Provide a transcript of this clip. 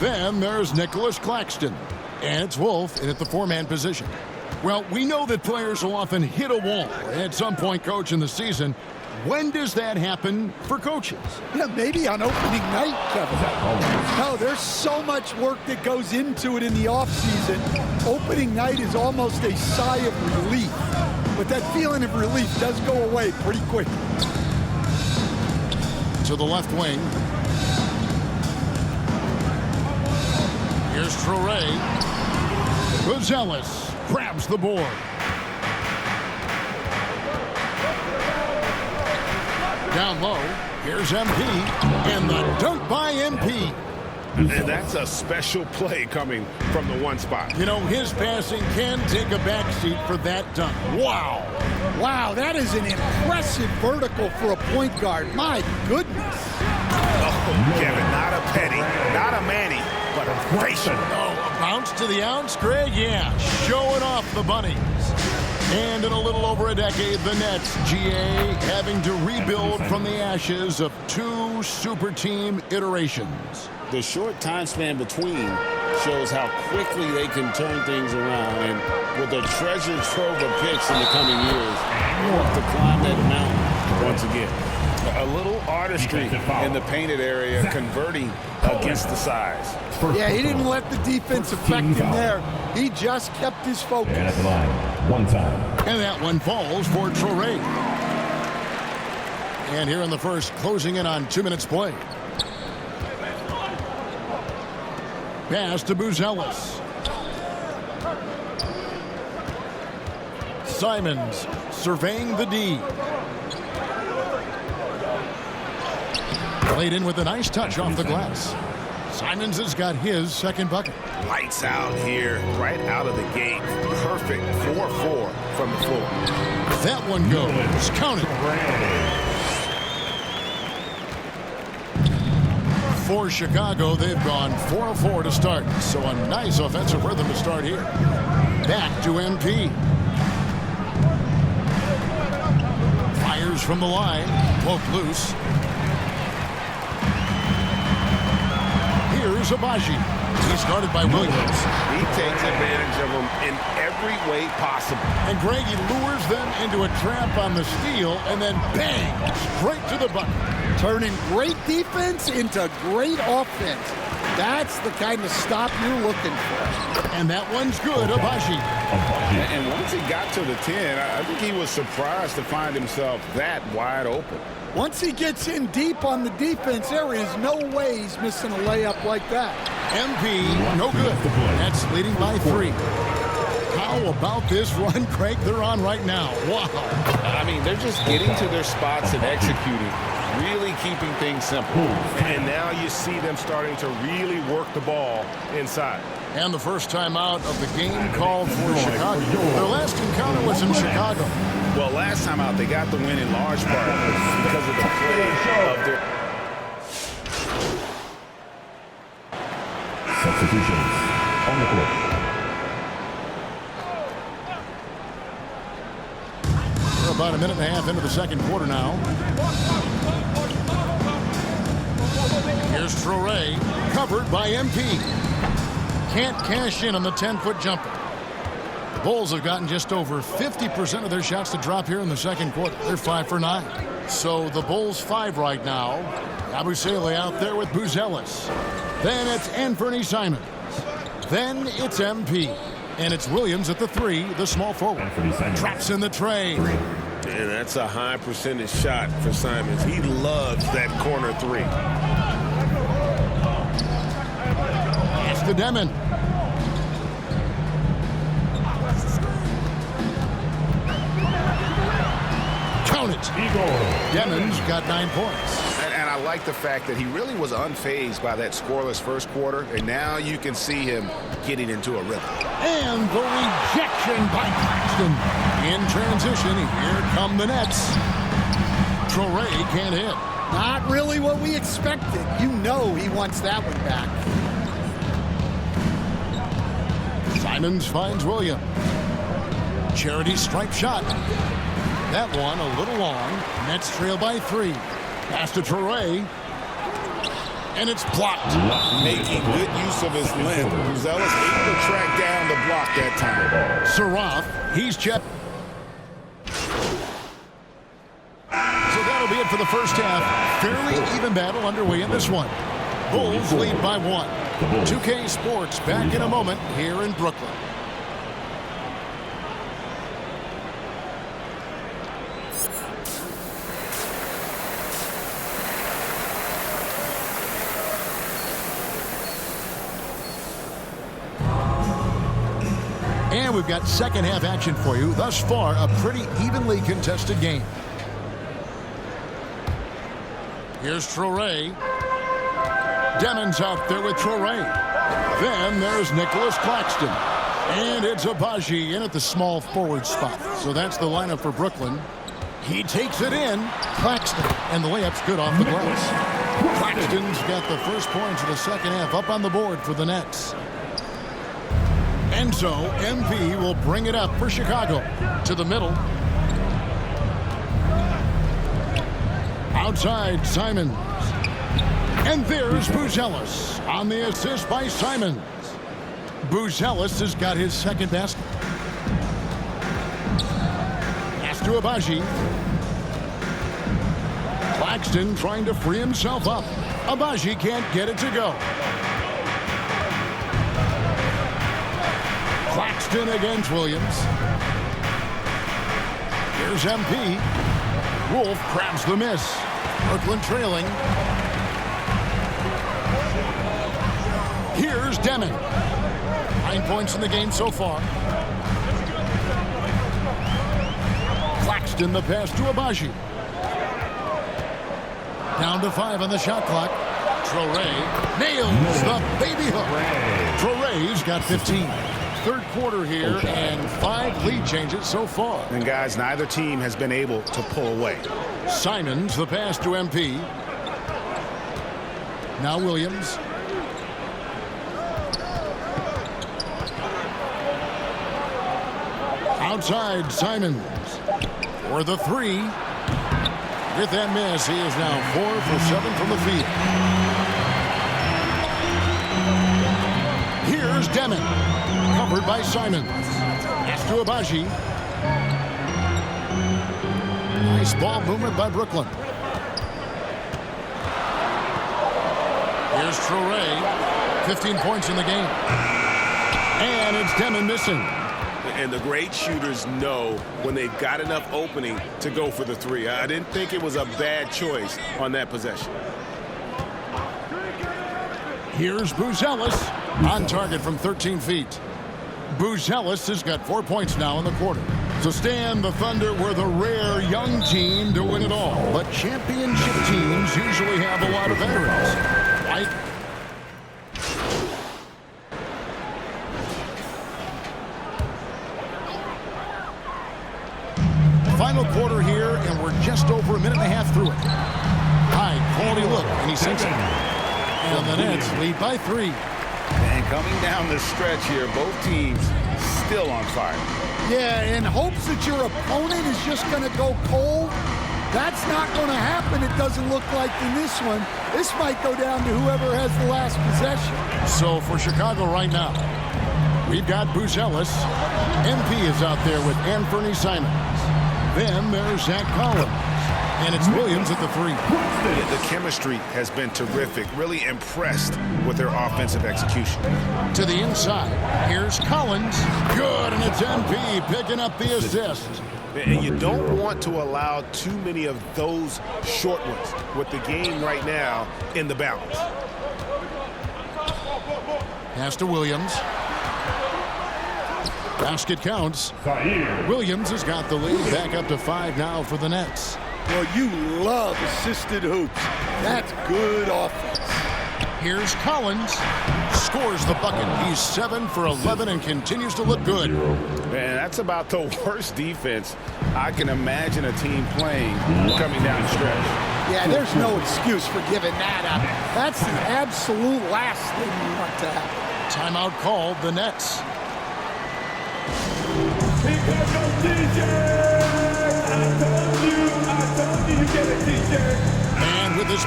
Then there's Nicholas Claxton. And it's Wolf in at the four-man position. Well, we know that players will often hit a wall at some point, Coach, in the season. When does that happen for coaches? Yeah, maybe on opening night, Kevin. No, there's so much work that goes into it in the offseason. Opening night is almost a sigh of relief. But that feeling of relief does go away pretty quick. To the left wing. Here's Traore. Buzelis grabs the board. Down low, here's MP, and the dunk by MP. And that's a special play coming from the one spot. You know, his passing can take a backseat for that dunk. Wow. Wow, that is an impressive vertical for a point guard. My goodness. Oh, Kevin, not a Petty, not a Manny, but a Grayson. Oh, a bounce to the ounce, Greg? Yeah, showing off the bunnies. And in a little over a decade, the Nets, GA, having to rebuild from the ashes of two super team iterations. The short time span between shows how quickly they can turn things around. And with a treasure trove of picks in the coming years, to climb that mountain once again. A little artistry in the painted area, converting against the size. Yeah, he didn't let the defense affect him there. He just kept his focus. And at the line, one time. And that one falls for Traore. And here in the first, closing in on 2 minutes play. Pass to Buzelis. Simons surveying the D. Played in with a nice touch off the glass. Simons has got his second bucket. Lights out here, right out of the gate. Perfect 4-4 from the floor. That one goes. Count it. For Chicago, they've gone 4-4 to start. So a nice offensive rhythm to start here. Back to MP. Fires from the line. Poke loose. Here's Abaji. He's started by Williams. He takes advantage of them in every way possible. And Greg, he lures them into a trap on the steal, and then bang, straight to the bucket. Turning great defense into great offense. That's the kind of stop you're looking for. And that one's good, Abaji. And once he got to the 10, I think he was surprised to find himself that wide open. Once he gets in deep on the defense, there is no way he's missing a layup like that. MP, no good. That's leading by 3. How about this run, Craig, they're on right now? Wow. I mean, they're just getting to their spots and executing, really keeping things simple. And now you see them starting to really work the ball inside. And the first time out of the game called for Chicago. Their last encounter was in Chicago. Well, last time out, they got the win in large part because of the play of their... Substitutions on the court. We're about a minute and a half into the second quarter now. Here's Traore, covered by MP. Can't cash in on the 10-foot jumper. The Bulls have gotten just over 50% of their shots to drop here in the second quarter. They're 5 for 9. So the Bulls 5 right now. Abusele out there with Buzelis. Then it's Anthony Simons. Then it's MP. And it's Williams at the 3, the small forward. Drops in the tray. And that's a high percentage shot for Simons. He loves that corner 3. Pass to Demon. Count it. Demon's got 9 points. And I like the fact that he really was unfazed by that scoreless first quarter, and now you can see him getting into a rhythm. And the rejection by Claxton. In transition, here come the Nets. Traore can't hit. Not really what we expected. You know he wants that one back. Simons finds Williams. Charity stripe shot. That one a little long. Nets trail by 3. Pass to Traore. And it's blocked. Making good use of his length. Buzelis able to track down the block that time. Saraf, he's checked. So that'll be it for the first half. Fairly even battle underway in this one. Bulls lead by 1. 2K Sports back in a moment here in Brooklyn. And we've got second half action for you. Thus far, a pretty evenly contested game. Here's Traore. Demon's out there with Traore. Then there's Nicholas Claxton. And it's Abaji in at the small forward spot. So that's the lineup for Brooklyn. He takes it in. Claxton. And the layup's good off the glass. Claxton's got the first points of the second half up on the board for the Nets. And so MP will bring it up for Chicago. To the middle. Outside, Simons. And there's Buzelis on the assist by Simons. Buzelis has got his second basket. Pass to Abaji. Claxton trying to free himself up. Abaji can't get it to go. Claxton against Williams. Here's MP. Wolf grabs the miss. Brooklyn trailing. Here's Demon. 9 points in the game so far. Claxton the pass to Abaji. Down to 5 on the shot clock. Traore nails the baby hook. Traore's got 15. Third quarter here and 5 lead changes so far. And guys, neither team has been able to pull away. Simons the pass to MP. Now Williams. Outside, Simons for the 3. With that miss, he is now 4 for 7 from the field. Here's Demon, covered by Simons. Pass to Abaji. Nice ball movement by Brooklyn. Here's Traore, 15 points in the game. And it's Demon missing. And the great shooters know when they've got enough opening to go for the 3. I didn't think it was a bad choice on that possession. Here's Buzelis on target from 13 feet. Buzelis has got 4 points now in the quarter. So Stan, the Thunder were the rare young team to win it all. But championship teams usually have a lot of veterans. Right? Final quarter here, and we're just over a minute and a half through it. High quality look, and he sinks it. And the Nets lead by 3. And coming down the stretch here, both teams still on fire. Yeah, in hopes that your opponent is just going to go cold. That's not going to happen, it doesn't look like in this one. This might go down to whoever has the last possession. So for Chicago right now, we've got Buzelis. MP is out there with Anthony Simons. Then there's Zach Collins. And it's Williams at the 3. Yeah, the chemistry has been terrific. Really impressed with their offensive execution. To the inside. Here's Collins. Good, and it's MP picking up the assist. And you don't want to allow too many of those short ones with the game right now in the balance. Pass to Williams. Basket counts. Williams has got the lead back up to 5 now for the Nets. Well, you love assisted hoops. That's good offense. Here's Collins. Scores the bucket. He's 7 for 11 and continues to look good. Man, that's about the worst defense I can imagine a team playing coming down the stretch. Yeah, there's no excuse for giving that up. That's the absolute last thing you want to have. Timeout called, the Nets. And with this